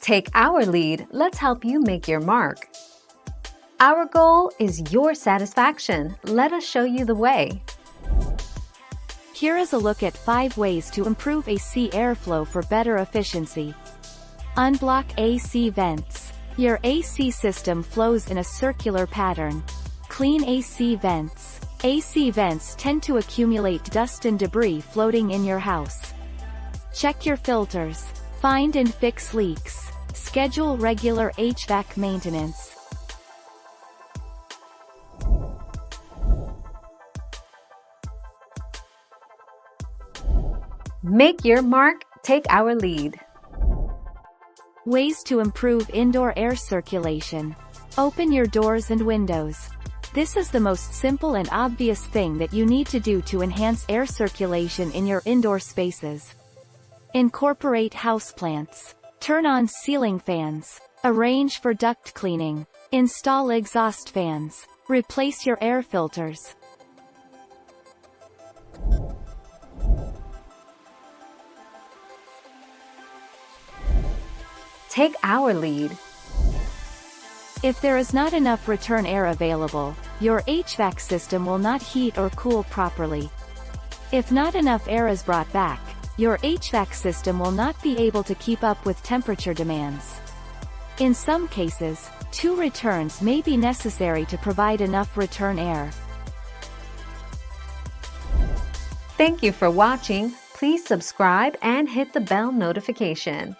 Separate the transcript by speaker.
Speaker 1: Take our lead, let's help you make your mark. Our goal is your satisfaction. Let us show you the way.
Speaker 2: Here is a look at 5 ways to improve AC airflow for better efficiency. Unblock AC vents. Your AC system flows in a circular pattern. Clean AC vents. AC vents tend to accumulate dust and debris floating in your house. Check your filters. Find and fix leaks. Schedule regular HVAC maintenance.
Speaker 1: Make your mark, take our lead.
Speaker 2: Ways to improve indoor air circulation. Open your doors and windows. This is the most simple and obvious thing that you need to do to enhance air circulation in your indoor spaces. Incorporate houseplants. Turn on ceiling fans. Arrange for duct cleaning. Install exhaust fans. Replace your air filters.
Speaker 1: Take our lead.
Speaker 2: If there is not enough return air available, your HVAC system will not heat or cool properly. If not enough air is brought back, your HVAC system will not be able to keep up with temperature demands. In some cases, 2 returns may be necessary to provide enough return air.
Speaker 1: Thank you for watching. Please subscribe and hit the bell notification.